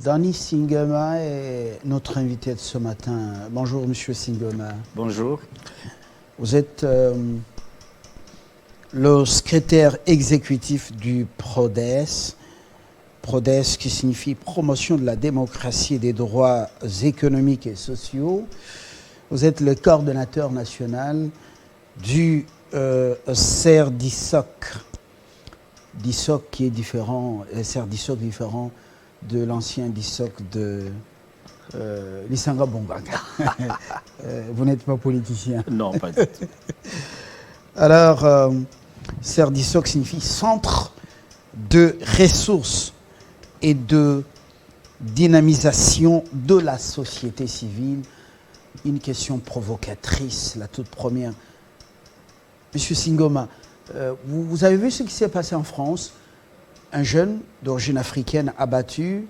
Danny Singema est notre invité de ce matin. Bonjour, Monsieur Singema. Bonjour. Vous êtes le secrétaire exécutif du PRODES. PRODES qui signifie Promotion de la démocratie et des droits économiques et sociaux. Vous êtes le coordonnateur national du CERDISOC. DISOC qui est différent, CERDISOC différent de l'ancien DISOC de Lissanga Bongaga. Vous n'êtes pas politicien? Non, pas du tout. Alors, CERDISOC signifie Centre de ressources et de dynamisation de la société civile. Une question provocatrice, la toute première. Monsieur Singoma, vous avez vu ce qui s'est passé en France? Un jeune d'origine africaine abattu,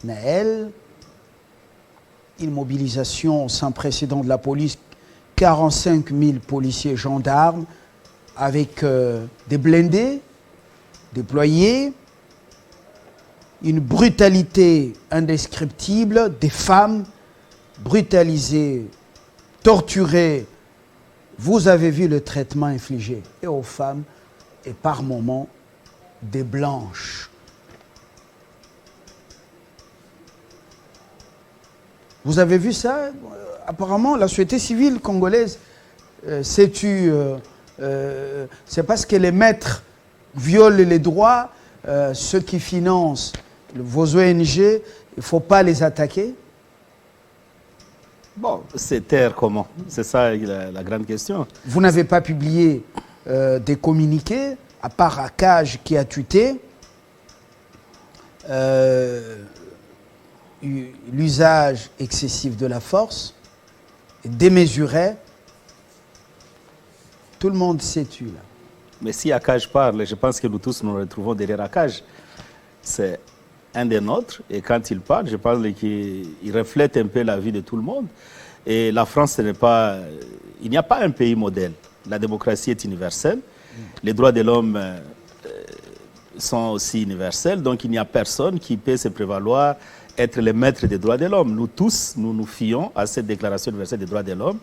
Naël, une mobilisation sans précédent de la police, 45 000 policiers et gendarmes avec des blindés déployés, une brutalité indescriptible, des femmes brutalisées, torturées. Vous avez vu le traitement infligé et aux femmes et par moments des blanches. Vous avez vu ça? Apparemment, la société civile congolaise s'est tue. C'est parce que les maîtres violent les droits, ceux qui financent vos ONG, il ne faut pas les attaquer? Bon, c'est taire comment? C'est ça la grande question. Vous n'avez pas publié des communiqués, à part Akage qui a tuté, l'usage excessif de la force, démesuré. Tout le monde s'est tué là. Mais si Akage parle, je pense que nous tous nous retrouvons derrière Akage. C'est un des nôtres, et quand il parle, je pense qu'il reflète un peu la vie de tout le monde. Et la France, ce n'est pas... Il n'y a pas un pays modèle. La démocratie est universelle. Les droits de l'homme sont aussi universels. Donc, il n'y a personne qui peut se prévaloir être le maître des droits de l'homme. Nous tous, nous nous fions à cette déclaration universelle des droits de l'homme,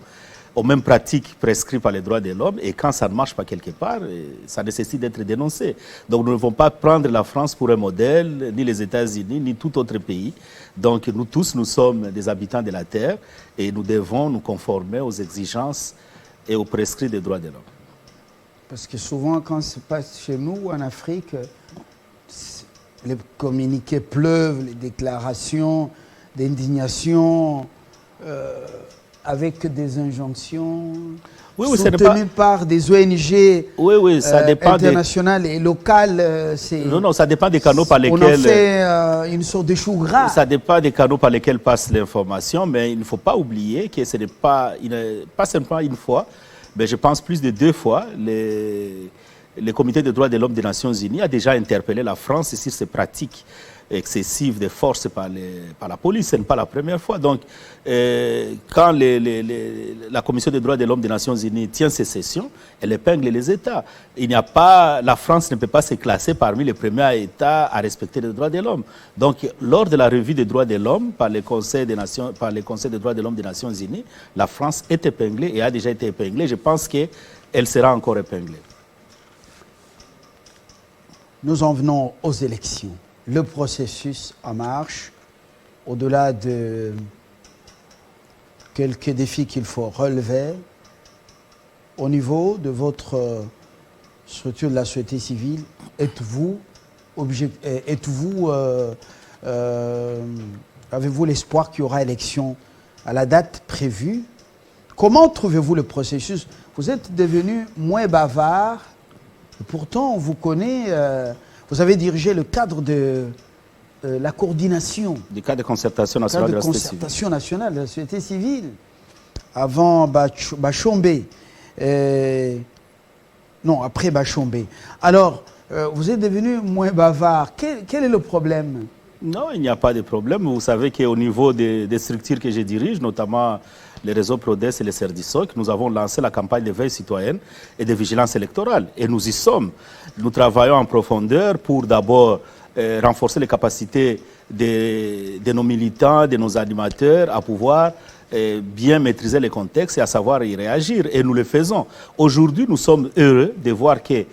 aux mêmes pratiques prescrites par les droits de l'homme. Et quand ça ne marche pas quelque part, ça nécessite d'être dénoncé. Donc, nous ne devons pas prendre la France pour un modèle, ni les États-Unis, ni tout autre pays. Donc, nous tous, nous sommes des habitants de la Terre et nous devons nous conformer aux exigences et aux prescrits des droits de l'homme. Parce que souvent, quand ça se passe chez nous, en Afrique, les communiqués pleuvent, les déclarations d'indignation, avec des injonctions soutenues par des ONG internationales et locales. Non, ça dépend des canaux par lesquels... On en fait une sorte de chou gras. Ça dépend des canaux par lesquels passe l'information, mais il ne faut pas oublier que ce n'est pas simplement une fois, mais je pense plus de 2 fois, le Comité des droits de l'homme des Nations Unies a déjà interpellé la France sur ces pratiques excessives de force par la police. Ce n'est pas la première fois. Donc, quand la Commission des droits de l'homme des Nations Unies tient ses sessions, elle épingle les États. La France ne peut pas se classer parmi les premiers États à respecter les droits de l'homme. Donc, lors de la revue des droits de l'homme par le Conseil des droits de l'homme des Nations Unies, la France est épinglée et a déjà été épinglée. Je pense qu'elle sera encore épinglée. Nous en venons aux élections. Le processus en marche, au-delà de quelques défis qu'il faut relever, au niveau de votre structure de la société civile, avez-vous l'espoir qu'il y aura élection à la date prévue? Comment trouvez-vous le processus? Vous êtes devenu moins bavard, et pourtant on vous connaît... Vous avez dirigé le cadre de la coordination. Du cadre de concertation nationale de la société civile. Concertation nationale de la société civile. Avant Bachombe. Non, après Bachombe. Alors, vous êtes devenu moins bavard. Quel est le problème? Non, il n'y a pas de problème. Vous savez qu'au niveau des structures que je dirige, notamment les réseaux PRODES et les CERDISOC, nous avons lancé la campagne de veille citoyenne et de vigilance électorale. Et nous y sommes. Nous travaillons en profondeur pour d'abord renforcer les capacités de nos militants, de nos animateurs à pouvoir bien maîtriser les contextes et à savoir y réagir. Et nous le faisons. Aujourd'hui, nous sommes heureux de voir que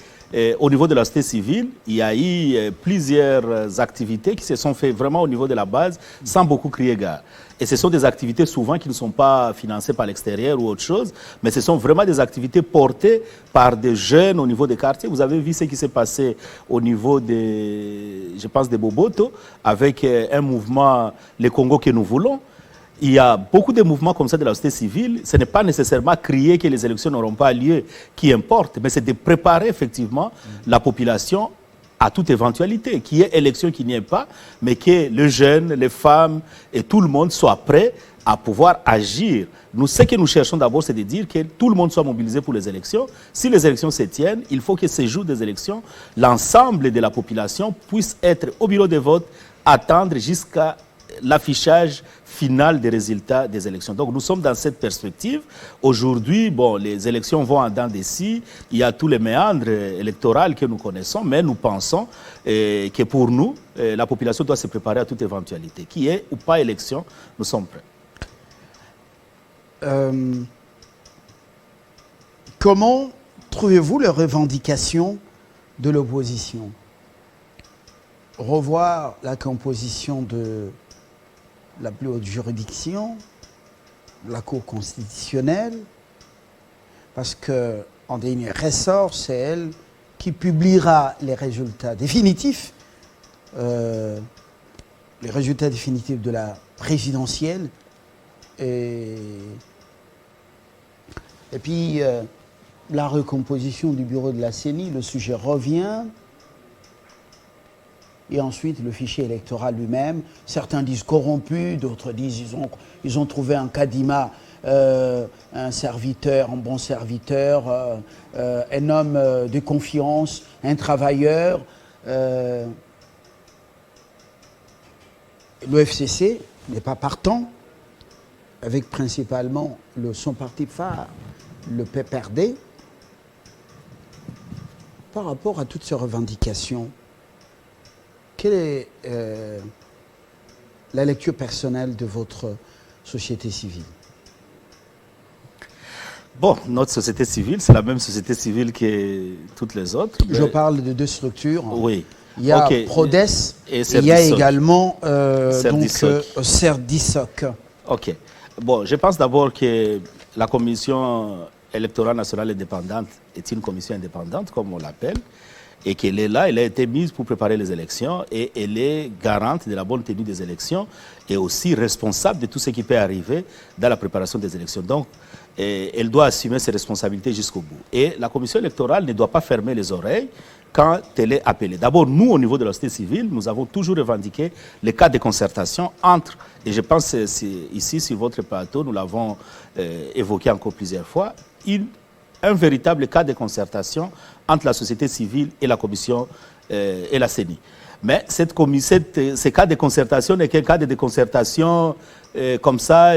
au niveau de la société civile, il y a eu plusieurs activités qui se sont faites vraiment au niveau de la base sans beaucoup crier gare. Et ce sont des activités souvent qui ne sont pas financées par l'extérieur ou autre chose, mais ce sont vraiment des activités portées par des jeunes au niveau des quartiers. Vous avez vu ce qui s'est passé au niveau je pense, de Boboto, avec un mouvement, le Congo que nous voulons. Il y a beaucoup de mouvements comme ça de la société civile. Ce n'est pas nécessairement crier que les élections n'auront pas lieu qui importe, mais c'est de préparer effectivement la population à toute éventualité, qu'il y ait élection, qu'il n'y ait pas, mais que les jeunes, les femmes et tout le monde soient prêts à pouvoir agir. Nous, ce que nous cherchons d'abord, c'est de dire que tout le monde soit mobilisé pour les élections. Si les élections se tiennent, il faut que ces jours des élections, l'ensemble de la population puisse être au bureau de vote, attendre jusqu'à l'affichage final des résultats des élections. Donc nous sommes dans cette perspective. Aujourd'hui, bon, les élections vont en dents de scie. Il y a tous les méandres électoraux que nous connaissons, mais nous pensons que pour nous, la population doit se préparer à toute éventualité. Qui est ou pas élection, nous sommes prêts. Comment trouvez-vous les revendications de l'opposition? Revoir la composition de la plus haute juridiction, la Cour constitutionnelle, parce qu'en dernier ressort, c'est elle qui publiera les résultats définitifs, de la présidentielle. Et puis, la recomposition du bureau de la CENI, le sujet revient. Et ensuite, le fichier électoral lui-même. Certains disent corrompu, d'autres disent ils ont trouvé un Kadima, un serviteur, un bon serviteur, un homme de confiance, un travailleur. Le FCC n'est pas partant, avec principalement son parti phare, le PPRD, par rapport à toutes ces revendications. Quelle est la lecture personnelle de votre société civile? Bon, notre société civile, c'est la même société civile que toutes les autres. Je parle de deux structures. Oui. Il y a Prodes et il y a également Cerdisoc. Ok. Bon, je pense d'abord que la Commission électorale nationale indépendante est une commission indépendante, comme on l'appelle, et qu'elle est là, elle a été mise pour préparer les élections et elle est garante de la bonne tenue des élections et aussi responsable de tout ce qui peut arriver dans la préparation des élections. Donc, elle doit assumer ses responsabilités jusqu'au bout. Et la commission électorale ne doit pas fermer les oreilles quand elle est appelée. D'abord, nous, au niveau de la société civile, nous avons toujours revendiqué les cas de concertation entre, et je pense que ici, sur votre plateau, nous l'avons évoqué encore plusieurs fois, un véritable cas de concertation entre la société civile et la commission et la CENI. Mais ce cas de concertation n'est qu'un cas de concertation comme ça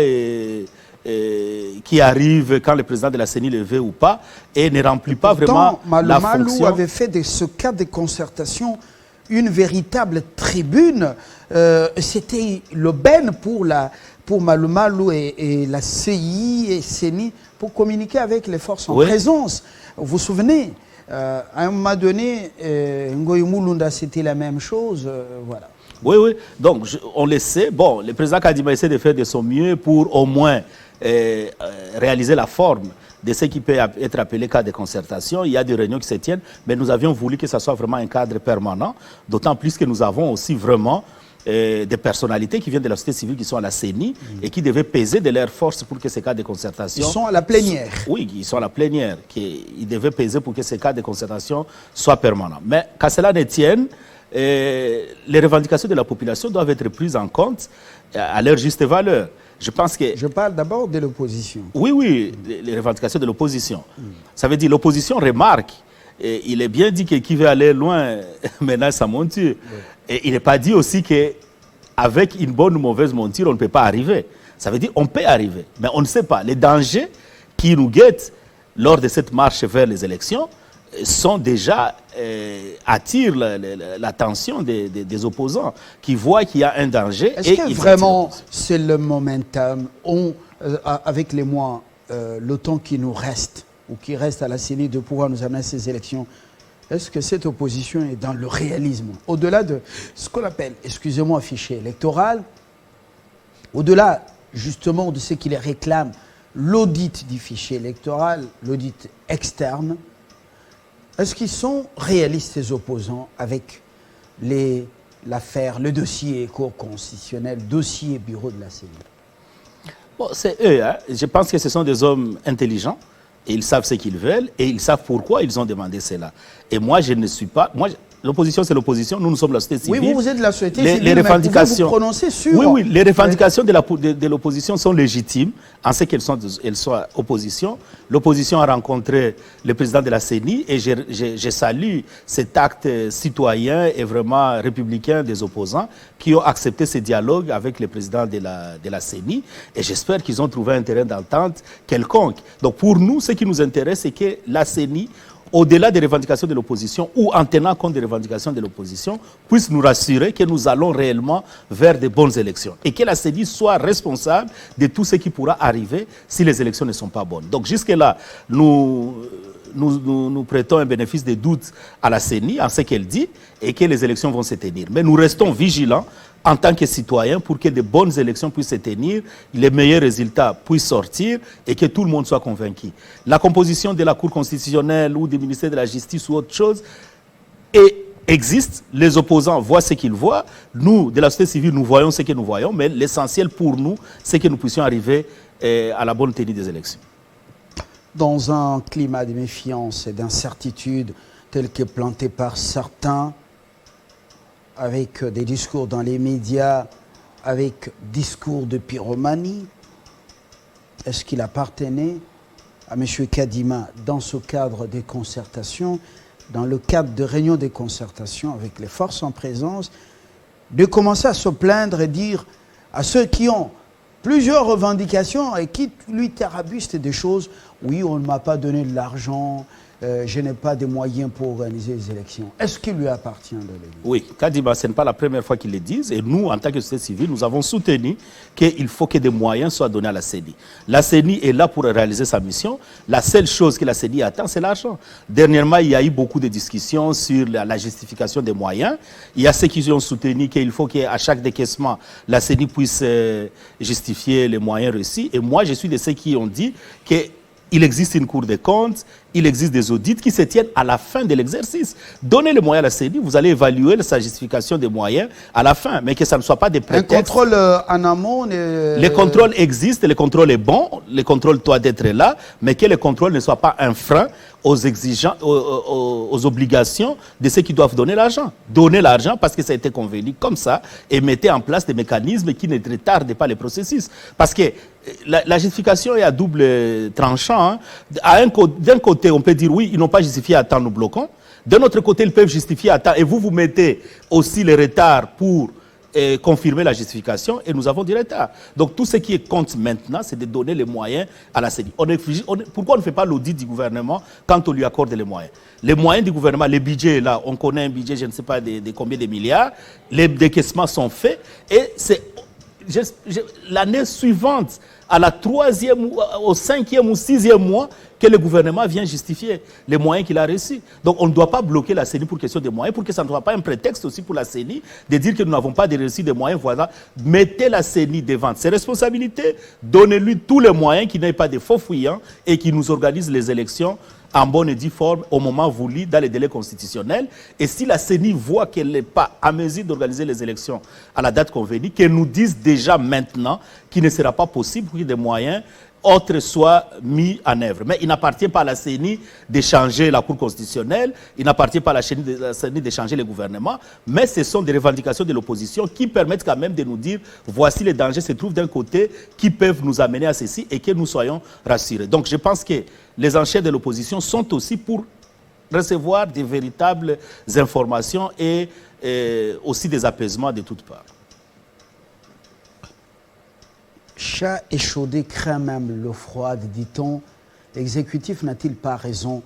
qui arrive quand le président de la CENI le veut ou pas et ne remplit pas vraiment la fonction. Malou avait fait de ce cas de concertation une véritable tribune. C'était l'aubaine pour Malou Malou et la CI et CENI pour communiquer avec les forces en présence. Vous vous souvenez, à un moment donné, Ngoyi Mulunda, c'était la même chose. Voilà. Oui, oui. Donc, on le sait. Bon, le président Kadima essaie de faire de son mieux pour au moins réaliser la forme de ce qui peut être appelé cas de concertation. Il y a des réunions qui se tiennent, mais nous avions voulu que ce soit vraiment un cadre permanent, d'autant plus que nous avons aussi vraiment des personnalités qui viennent de la société civile, qui sont à la CENI et qui devaient peser de leur force pour que ces cas de concertation... Ils sont à la plénière. Oui, ils sont à la plénière. Ils devaient peser pour que ces cas de concertation soient permanents. Mais qu'à cela ne tienne, les revendications de la population doivent être prises en compte à leur juste valeur. Je pense que... Je parle d'abord de l'opposition. Oui, oui, les revendications de l'opposition. Ça veut dire l'opposition remarque. Et il est bien dit que qui veut aller loin ménage sa monture. Oui. Et il n'est pas dit aussi qu'avec une bonne ou mauvaise monture, on ne peut pas arriver. Ça veut dire qu'on peut arriver, mais on ne sait pas. Les dangers qui nous guettent lors de cette marche vers les élections sont déjà attirent l'attention des opposants qui voient qu'il y a un danger. Est-ce que vraiment c'est le momentum avec les mois, le temps qui nous reste ou qui reste à la CENI de pouvoir nous amener à ces élections? Est-ce que cette opposition est dans le réalisme? Au-delà de ce qu'on appelle, excusez-moi, fichier électoral, au-delà justement de ce qui les réclame, l'audit du fichier électoral, l'audit externe, est-ce qu'ils sont réalistes, ces opposants, avec l'affaire, le dossier Cour constitutionnelle, dossier bureau de la CENI? Bon, c'est eux, hein. Je pense que ce sont des hommes intelligents. Et ils savent ce qu'ils veulent et ils savent pourquoi ils ont demandé cela. Et moi, je ne suis pas... L'opposition, c'est l'opposition. Nous sommes la société civile. Oui, vous êtes de la société civile, les revendications, mais vous prononcez sur... Oui, les revendications de l'opposition sont légitimes en ce qu'elles sont opposition. L'opposition a rencontré le président de la CENI et je salue cet acte citoyen et vraiment républicain des opposants qui ont accepté ce dialogue avec le président de la CENI. Et j'espère qu'ils ont trouvé un terrain d'entente quelconque. Donc pour nous, ce qui nous intéresse, c'est que la CENI, au-delà des revendications de l'opposition ou en tenant compte des revendications de l'opposition, puisse nous rassurer que nous allons réellement vers de bonnes élections et que la CENI soit responsable de tout ce qui pourra arriver si les élections ne sont pas bonnes. Donc jusque-là, nous prêtons un bénéfice de doute à la CENI en ce qu'elle dit et que les élections vont se tenir. Mais nous restons vigilants en tant que citoyens pour que de bonnes élections puissent se tenir, les meilleurs résultats puissent sortir et que tout le monde soit convaincu. La composition de la Cour constitutionnelle ou du ministère de la Justice ou autre chose existe, les opposants voient ce qu'ils voient, nous, de la société civile, nous voyons ce que nous voyons, mais l'essentiel pour nous, c'est que nous puissions arriver à la bonne tenue des élections. Dans un climat de méfiance et d'incertitude tel que planté par certains, avec des discours dans les médias, avec discours de pyromanie, est-ce qu'il appartenait à M. Kadima, dans ce cadre des concertations, dans le cadre de réunions des concertations avec les forces en présence, de commencer à se plaindre et dire à ceux qui ont plusieurs revendications et qui lui tarabustent des choses, oui, on ne m'a pas donné de l'argent, je n'ai pas de moyens pour organiser les élections. Est-ce qu'il lui appartient de le dire? Oui, Kadima, ce n'est pas la première fois qu'il le dit. Et nous, en tant que société civile, nous avons soutenu qu'il faut que des moyens soient donnés à la CENI. La CENI est là pour réaliser sa mission. La seule chose que la CENI attend, c'est l'argent. Dernièrement, il y a eu beaucoup de discussions sur la justification des moyens. Il y a ceux qui ont soutenu qu'il faut qu'à chaque décaissement, la CENI puisse justifier les moyens reçus. Et moi, je suis de ceux qui ont dit qu'il existe une Cour des comptes, il existe des audits qui se tiennent à la fin de l'exercice. Donnez les moyens à la CENI, vous allez évaluer sa justification des moyens à la fin, mais que ça ne soit pas des prétextes. Un contrôle en amont Les contrôles existent, le contrôle est bon, le contrôle doit être là, mais que le contrôle ne soit pas un frein aux exigences, aux obligations de ceux qui doivent donner l'argent. Donnez l'argent parce que ça a été convenu comme ça et mettez en place des mécanismes qui ne retardent pas les processus. Parce que la justification est à double tranchant. Hein. D'un côté, on peut dire oui, ils n'ont pas justifié à temps, nous bloquons. De notre côté, ils peuvent justifier à temps et vous mettez aussi les retards pour confirmer la justification et nous avons du retard. Donc tout ce qui compte maintenant, c'est de donner les moyens à la CENI. Pourquoi on ne fait pas l'audit du gouvernement quand on lui accorde les moyens? Les moyens du gouvernement, les budgets, là, on connaît un budget, je ne sais pas de combien de milliards, les décaissements sont faits et c'est l'année suivante, à la 3e, au 5e ou 6e mois, que le gouvernement vient justifier les moyens qu'il a reçus. Donc on ne doit pas bloquer la CENI pour question des moyens, pour que ça ne soit pas un prétexte aussi pour la CENI de dire que nous n'avons pas reçu des moyens. Voilà. Mettez la CENI devant ses responsabilités, donnez-lui tous les moyens, qu'il n'ait pas de faux fuyants et qu'il nous organise les élections en bonne et due forme au moment voulu dans les délais constitutionnels. Et si la CENI voit qu'elle n'est pas à mesure d'organiser les élections à la date convenue, qu'elle nous dise déjà maintenant qu'il ne sera pas possible que des moyens autres soient mis en œuvre. Mais il n'appartient pas à la CENI de changer la Cour constitutionnelle, il n'appartient pas à la CENI de changer le gouvernement, mais ce sont des revendications de l'opposition qui permettent quand même de nous dire voici les dangers se trouvent d'un côté qui peuvent nous amener à ceci et que nous soyons rassurés. Donc je pense que les enchères de l'opposition sont aussi pour recevoir des véritables informations et aussi des apaisements de toutes parts. Chat échaudé craint même l'eau froide, dit-on. L'exécutif n'a-t-il pas raison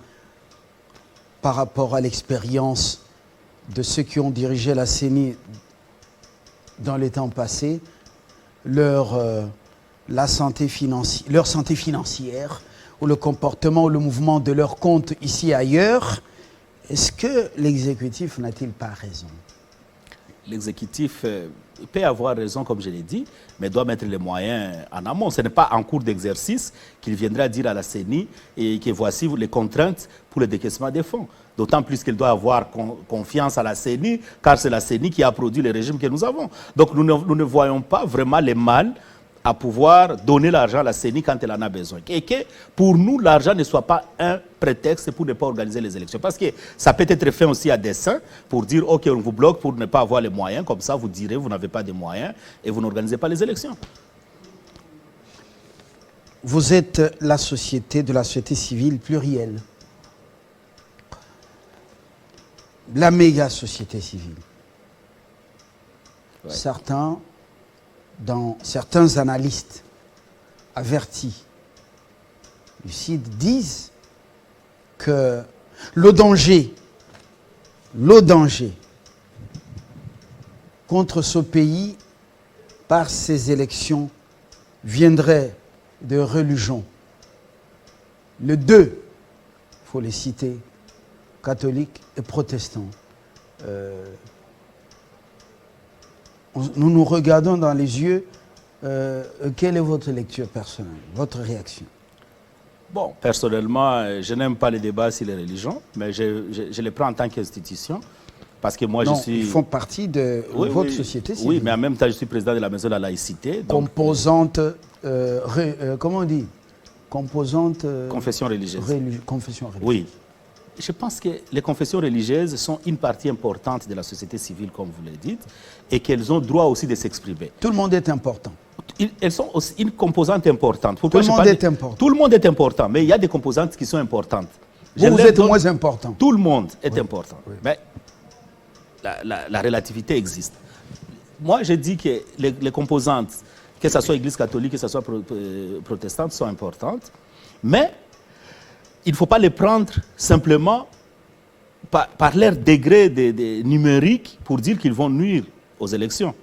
par rapport à l'expérience de ceux qui ont dirigé la CENI dans les temps passés, leur santé financière, ou le comportement ou le mouvement de leurs comptes ici et ailleurs, est-ce que l'exécutif n'a-t-il pas raison? L'exécutif peut avoir raison, comme je l'ai dit, mais doit mettre les moyens en amont. Ce n'est pas en cours d'exercice qu'il viendra dire à la CENI et que voici les contraintes pour le décaissement des fonds. D'autant plus qu'il doit avoir confiance à la CENI, car c'est la CENI qui a produit le régime que nous avons. Donc nous ne voyons pas vraiment les mal à pouvoir donner l'argent à la CENI quand elle en a besoin. Et que pour nous, l'argent ne soit pas un prétexte pour ne pas organiser les élections. Parce que ça peut être fait aussi à dessein pour dire, OK, on vous bloque pour ne pas avoir les moyens. Comme ça, vous direz, vous n'avez pas de moyens et vous n'organisez pas les élections. Vous êtes la société de la société civile plurielle. La méga société civile. Ouais. Certains analystes avertis, lucides, disent que le danger contre ce pays par ces élections viendrait de religions. Les deux, il faut les citer, catholiques et protestants. Nous nous regardons dans les yeux. Quelle est votre lecture personnelle, votre réaction? Bon, personnellement, je n'aime pas les débats sur les religions, mais je les prends en tant qu'institution. Parce que moi, non, je suis... ils font partie de votre société civile. Oui, mais en même temps, je suis président de la Maison de la Laïcité. Donc... Composante, comment on dit? Composante... confession religieuse. Confession religieuse. Oui. Je pense que les confessions religieuses sont une partie importante de la société civile, comme vous le dites, et qu'elles ont droit aussi de s'exprimer. Tout le monde est important. Elles sont aussi une composante importante. Pourquoi tout le monde est important. Tout le monde est important, mais il y a des composantes qui sont importantes. Vous êtes moins important. Tout le monde est important. Oui. Mais la relativité existe. Moi, je dis que les composantes, que ce soit Église catholique, que ce soit protestante, sont importantes, mais il ne faut pas les prendre simplement par leur degré numérique pour dire qu'ils vont nuire aux élections.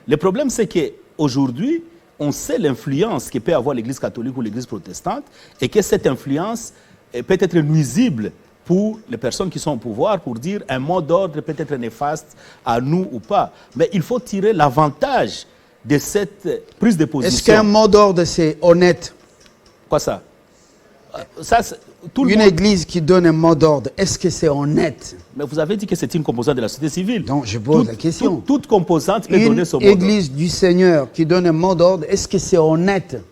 Le problème, c'est qu'aujourd'hui, on sait l'influence que peut avoir l'Église catholique ou l'Église protestante et que cette influence peut être nuisible pour les personnes qui sont au pouvoir, pour dire un mot d'ordre peut être néfaste à nous ou pas. Mais il faut tirer l'avantage de cette prise de position. Est-ce qu'un mot d'ordre, c'est honnête? Quoi ça? Une église qui donne un mot d'ordre, est-ce que c'est honnête? Mais vous avez dit que c'est une composante de la société civile. Donc je pose la question. Toute composante peut donner son mot d'ordre. Une église du Seigneur qui donne un mot d'ordre, est-ce que c'est honnête?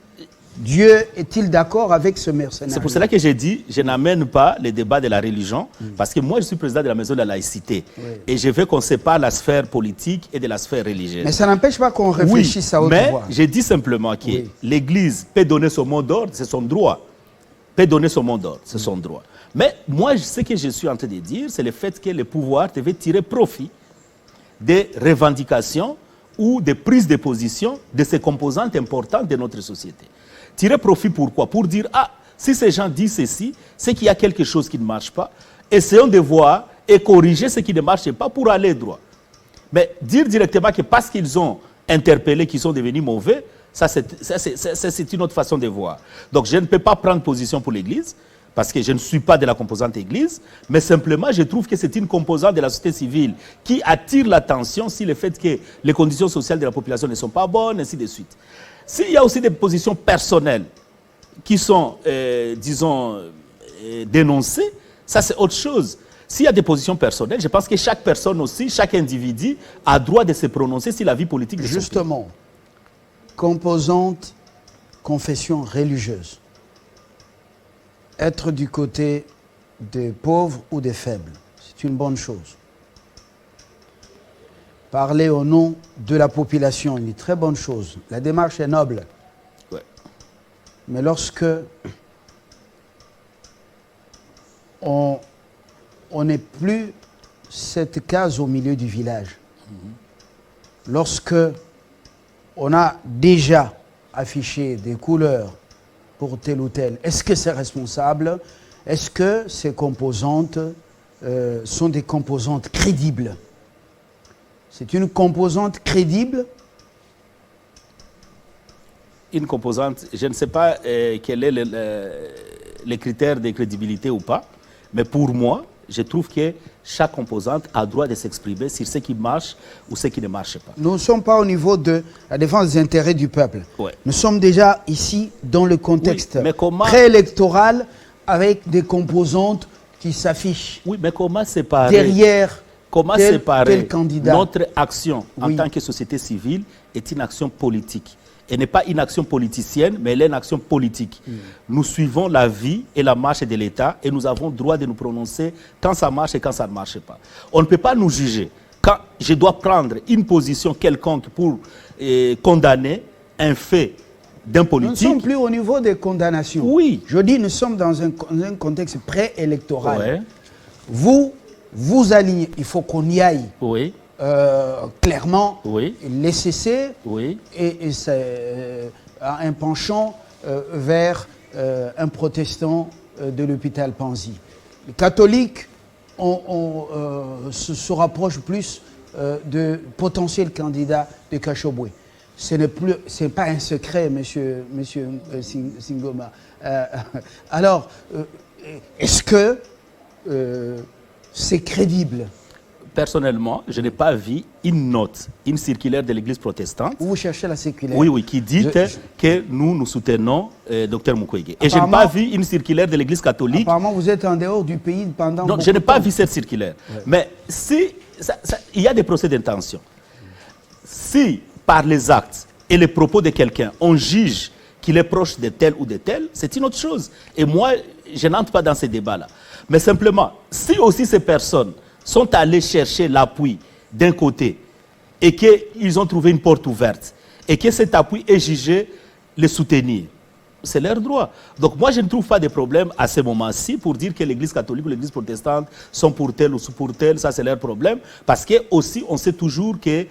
Dieu est-il d'accord avec ce mercenaire? C'est pour cela que j'ai dit, je n'amène pas les débats de la religion, parce que moi je suis président de la Maison de la Laïcité. Oui. Et je veux qu'on sépare la sphère politique et de la sphère religieuse. Mais ça n'empêche pas qu'on réfléchisse à haute voix. Mais j'ai dit simplement que l'Église peut donner son mot d'ordre, c'est son droit. Peut donner son mot d'ordre, c'est son droit. Mais moi, ce que je suis en train de dire, c'est le fait que le pouvoir devait tirer profit des revendications ou des prises de position de ces composantes importantes de notre société. Tirer profit pourquoi? Pour dire, ah, si ces gens disent ceci, c'est qu'il y a quelque chose qui ne marche pas. Essayons de voir et corriger ce qui ne marche pas pour aller droit. Mais dire directement que parce qu'ils ont interpellé, qu'ils sont devenus mauvais, ça, c'est une autre façon de voir. Donc, je ne peux pas prendre position pour l'Église, parce que je ne suis pas de la composante Église, mais simplement, je trouve que c'est une composante de la société civile qui attire l'attention sur le fait que les conditions sociales de la population ne sont pas bonnes, ainsi de suite. S'il y a aussi des positions personnelles qui sont, disons, dénoncées, ça, c'est autre chose. S'il y a des positions personnelles, je pense que chaque personne aussi, chaque individu a droit de se prononcer sur la vie politique de son pays. Justement. Composante, confession religieuse. Être du côté des pauvres ou des faibles, c'est une bonne chose. Parler au nom de la population, une très bonne chose. La démarche est noble. Ouais. Mais lorsque on n'est plus cette case au milieu du village, lorsque on a déjà affiché des couleurs pour tel ou tel, est-ce que c'est responsable? Est-ce que ces composantes sont des composantes crédibles. C'est une composante crédible. Une composante, je ne sais pas quel est les critères de crédibilité ou pas, mais pour moi, je trouve que chaque composante a droit de s'exprimer sur ce qui marche ou ce qui ne marche pas. Nous ne sommes pas au niveau de la défense des intérêts du peuple. Ouais. Nous sommes déjà ici dans le contexte comment... préélectoral avec des composantes qui s'affichent. Oui, mais comment séparer derrière séparer candidat. Notre action en tant que société civile est une action politique. Elle n'est pas une action politicienne, mais elle est une action politique. Nous suivons la vie et la marche de l'État et nous avons le droit de nous prononcer quand ça marche et quand ça ne marche pas. On ne peut pas nous juger. Quand je dois prendre une position quelconque pour condamner un fait d'un politique... Nous ne sommes plus au niveau des condamnations. Oui. Je dis nous sommes dans un contexte préélectoral. Ouais. Vous alignez, il faut qu'on y aille. Oui. Clairement, oui. laisser cesser oui. et c'est un penchant vers un protestant de l'hôpital Panzi. Les catholiques se rapprochent plus de potentiels candidats de Kachobwe. Ce n'est pas un secret, monsieur Singoma. Alors, est-ce que c'est crédible? Personnellement, je n'ai pas vu une note, une circulaire de l'Église protestante. Vous cherchez la circulaire? Oui, qui dit que nous soutenons Dr Mukwege. Et je n'ai pas vu une circulaire de l'Église catholique. Apparemment, vous êtes en dehors du pays pendant non, je n'ai pas vu cette circulaire. Ouais. Mais si il y a des procès d'intention, si par les actes et les propos de quelqu'un, on juge qu'il est proche de tel ou de tel, c'est une autre chose. Et moi, je n'entre pas dans ces débats-là. Mais simplement, si aussi ces personnes sont allés chercher l'appui d'un côté et qu'ils ont trouvé une porte ouverte et que cet appui est jugé les soutenir, c'est leur droit. Donc moi, je ne trouve pas de problème à ce moment-ci pour dire que l'Église catholique ou l'Église protestante sont pour tel ou pour tel, ça c'est leur problème, parce que aussi on sait toujours que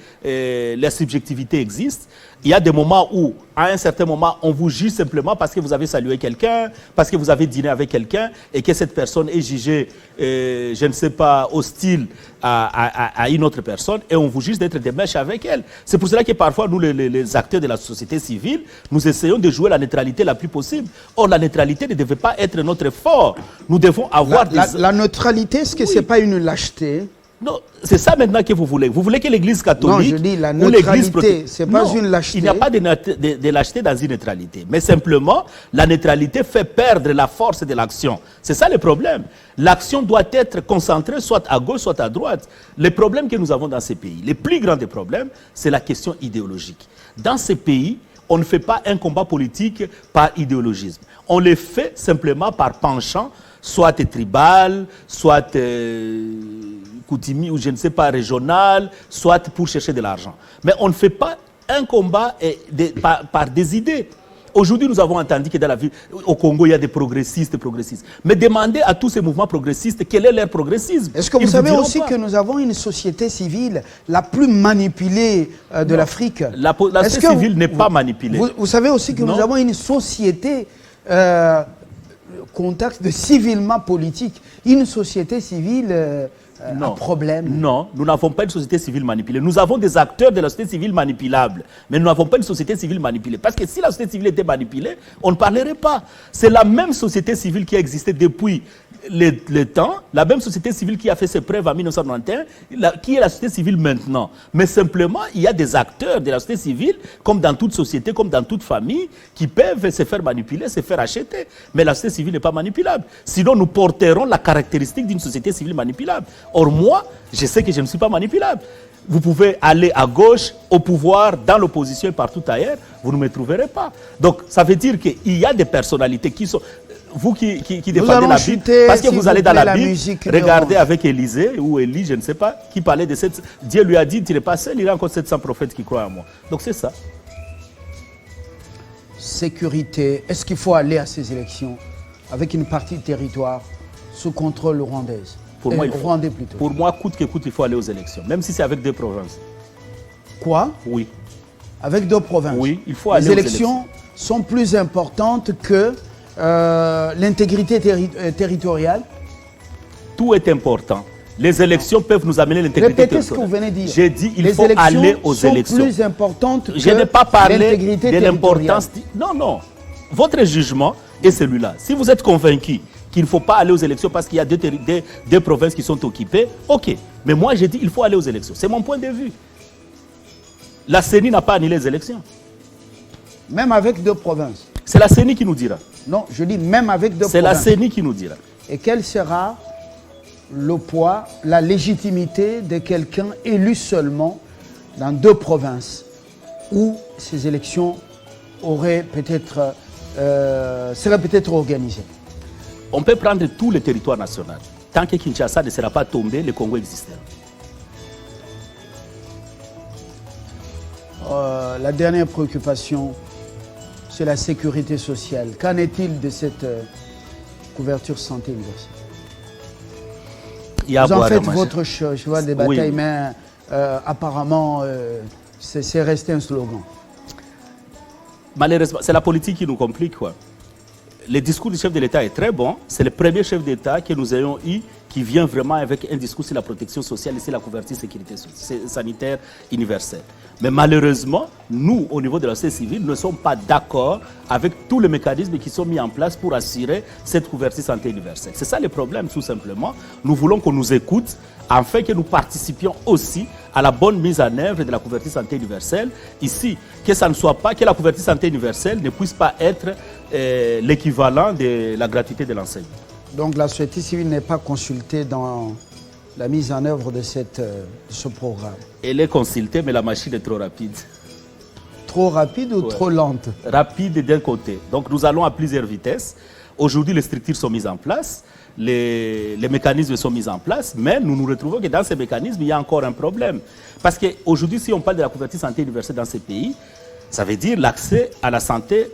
la subjectivité existe. Il y a des moments où, à un certain moment, on vous juge simplement parce que vous avez salué quelqu'un, parce que vous avez dîné avec quelqu'un et que cette personne est jugée, je ne sais pas, hostile à une autre personne et on vous juge d'être des mèches avec elle. C'est pour cela que parfois, nous, les acteurs de la société civile, nous essayons de jouer la neutralité la plus possible. Or, la neutralité ne devait pas être notre fort. Nous devons avoir la neutralité, est-ce que ce n'est pas une lâcheté? Non, c'est ça maintenant que vous voulez. Vous voulez que l'Église catholique... Non, je dis la neutralité, ce n'est pas une lâcheté. Il n'y a pas de lâcheté dans une neutralité. Mais simplement, la neutralité fait perdre la force de l'action. C'est ça le problème. L'action doit être concentrée soit à gauche, soit à droite. Les problèmes que nous avons dans ces pays, les plus grands des problèmes, c'est la question idéologique. Dans ces pays, on ne fait pas un combat politique par idéologisme. On le fait simplement par penchant, soit tribal, soit coutumier ou je ne sais pas régional, soit pour chercher de l'argent. Mais on ne fait pas un combat par des idées. Aujourd'hui, nous avons entendu que dans la ville, au Congo, il y a des progressistes. Mais demandez à tous ces mouvements progressistes quel est leur progressisme. Est-ce que vous savez aussi que nous avons une société civile la plus manipulée de l'Afrique? La société civile n'est pas manipulée. Vous savez aussi que nous avons une société contexte de civilement politique, une société civile à problème. Non, nous n'avons pas une société civile manipulée. Nous avons des acteurs de la société civile manipulables, mais nous n'avons pas une société civile manipulée. Parce que si la société civile était manipulée, on ne parlerait pas. C'est la même société civile qui a existé depuis le temps, la même société civile qui a fait ses preuves en 1991, qui est la société civile maintenant. Mais simplement, il y a des acteurs de la société civile, comme dans toute société, comme dans toute famille, qui peuvent se faire manipuler, se faire acheter. Mais la société civile n'est pas manipulable. Sinon, nous porterons la caractéristique d'une société civile manipulable. Or, moi, je sais que je ne suis pas manipulable. Vous pouvez aller à gauche, au pouvoir, dans l'opposition et partout ailleurs, vous ne me trouverez pas. Donc, ça veut dire qu'il y a des personnalités qui sont... Vous qui défendez la Bible, parce que vous allez dans la Bible, regardez avec Élisée ou Élie, je ne sais pas, qui parlait de cette... Dieu lui a dit, tu n'es pas seul, il y a encore 700 prophètes qui croient en moi. Donc c'est ça. Sécurité, est-ce qu'il faut aller à ces élections avec une partie du territoire sous contrôle rwandaise? Pour moi, rwandais plutôt. Pour moi, coûte que coûte, il faut aller aux élections, même si c'est avec 2 provinces. Quoi? Oui. Avec 2 provinces? Oui, il faut aller aux élections. Les élections sont plus importantes que l'intégrité territoriale? tout est important. Les élections peuvent nous amener l'intégrité territoriale. Répétez ce que vous venez de dire. J'ai dit il faut aller aux élections. Les élections sont plus importantes que je n'ai pas parlé l'intégrité de l'importance. Non, non. Votre jugement est celui-là. Si vous êtes convaincu qu'il ne faut pas aller aux élections parce qu'il y a deux provinces qui sont occupées, ok. Mais moi, j'ai dit qu'il faut aller aux élections. C'est mon point de vue. La CENI n'a pas annulé les élections. Même avec 2 provinces. C'est la CENI qui nous dira. Non, je dis même avec 2 provinces. C'est la CENI qui nous dira. Et quel sera le poids, la légitimité de quelqu'un élu seulement dans 2 provinces où ces élections auraient peut-être, seraient peut-être organisées? On peut prendre tout le territoire national. Tant que Kinshasa ne sera pas tombé, le Congo existera. La dernière préoccupation, c'est la sécurité sociale. Qu'en est-il de cette couverture santé universelle? Vous en faites votre cheval de bataille, oui. Mais apparemment, c'est resté un slogan. Malheureusement, c'est la politique qui nous complique, quoi. Le discours du chef de l'État est très bon. C'est le premier chef d'État que nous ayons eu qui vient vraiment avec un discours sur la protection sociale et sur la couverture sécurité sanitaire universelle. Mais malheureusement, nous, au niveau de la société civile, ne sommes pas d'accord avec tous les mécanismes qui sont mis en place pour assurer cette couverture santé universelle. C'est ça le problème, tout simplement. Nous voulons qu'on nous écoute, afin que nous participions aussi à la bonne mise en œuvre de la couverture santé universelle. Ici, que ça ne soit pas, que la couverture santé universelle ne puisse pas être l'équivalent de la gratuité de l'enseignement. Donc la société civile n'est pas consultée dans la mise en œuvre de ce programme? Elle est consultée, mais la machine est trop rapide. Trop rapide ou trop lente? Rapide d'un côté. Donc nous allons à plusieurs vitesses. Aujourd'hui, les structures sont mises en place, les mécanismes sont mis en place, mais nous nous retrouvons que dans ces mécanismes, il y a encore un problème. Parce qu'aujourd'hui, si on parle de la couverture santé universelle dans ces pays, ça veut dire l'accès à la santé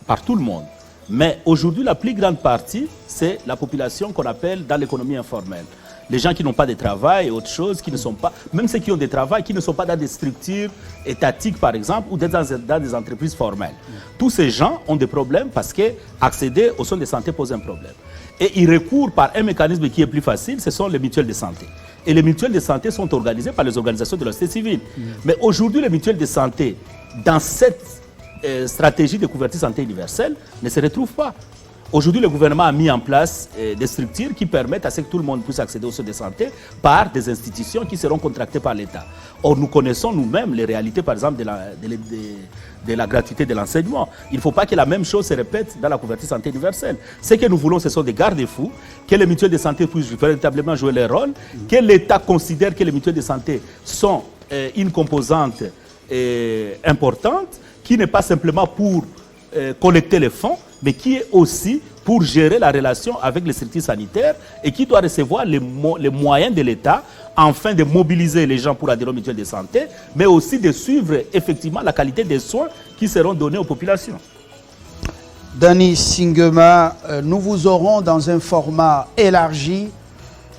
par tout le monde. Mais aujourd'hui, la plus grande partie, c'est la population qu'on appelle dans l'économie informelle. Les gens qui n'ont pas de travail et autre chose, qui ne sont pas, même ceux qui ont des travail, qui ne sont pas dans des structures étatiques, par exemple, ou dans des entreprises formelles. Tous ces gens ont des problèmes parce qu'accéder aux soins de santé pose un problème. Et ils recourent par un mécanisme qui est plus facile, ce sont les mutuelles de santé. Et les mutuelles de santé sont organisées par les organisations de la société civile. Mais aujourd'hui, les mutuelles de santé, dans cette stratégie de couverture santé universelle, ne se retrouvent pas. Aujourd'hui, le gouvernement a mis en place des structures qui permettent à ce que tout le monde puisse accéder aux soins de santé par des institutions qui seront contractées par l'État. Or, nous connaissons nous-mêmes les réalités, par exemple, de la gratuité de l'enseignement. Il ne faut pas que la même chose se répète dans la couverture santé universelle. Ce que nous voulons, ce sont des garde-fous, que les mutuelles de santé puissent véritablement jouer leur rôle, que l'État considère que les mutuelles de santé sont une composante importante, qui n'est pas simplement pour collecter les fonds, mais qui est aussi pour gérer la relation avec les structures sanitaires et qui doit recevoir les moyens de l'État afin de mobiliser les gens pour adhérer aux mutuelles de santé, mais aussi de suivre effectivement la qualité des soins qui seront donnés aux populations. Danny Singema, nous vous aurons dans un format élargi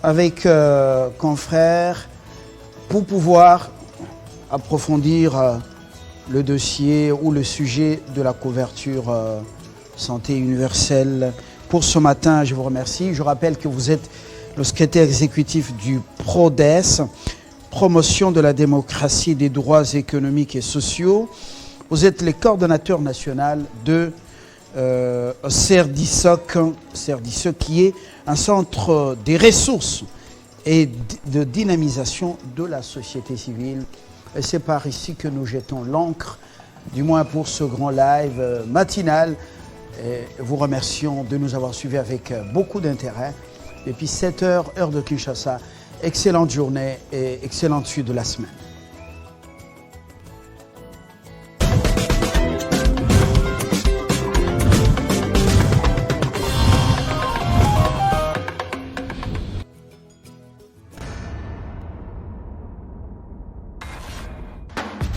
avec confrères pour pouvoir approfondir le dossier ou le sujet de la couverture santé universelle. Pour ce matin, je vous remercie. Je rappelle que vous êtes le secrétaire exécutif du PRODES, Promotion de la démocratie, des droits économiques et sociaux. Vous êtes le coordonnateur national de CERDISOC, qui est un centre des ressources et de dynamisation de la société civile. Et c'est par ici que nous jetons l'encre, du moins pour ce grand live matinal. Et vous remercions de nous avoir suivis avec beaucoup d'intérêt. Depuis 7 heures, heure de Kinshasa, excellente journée et excellente suite de la semaine.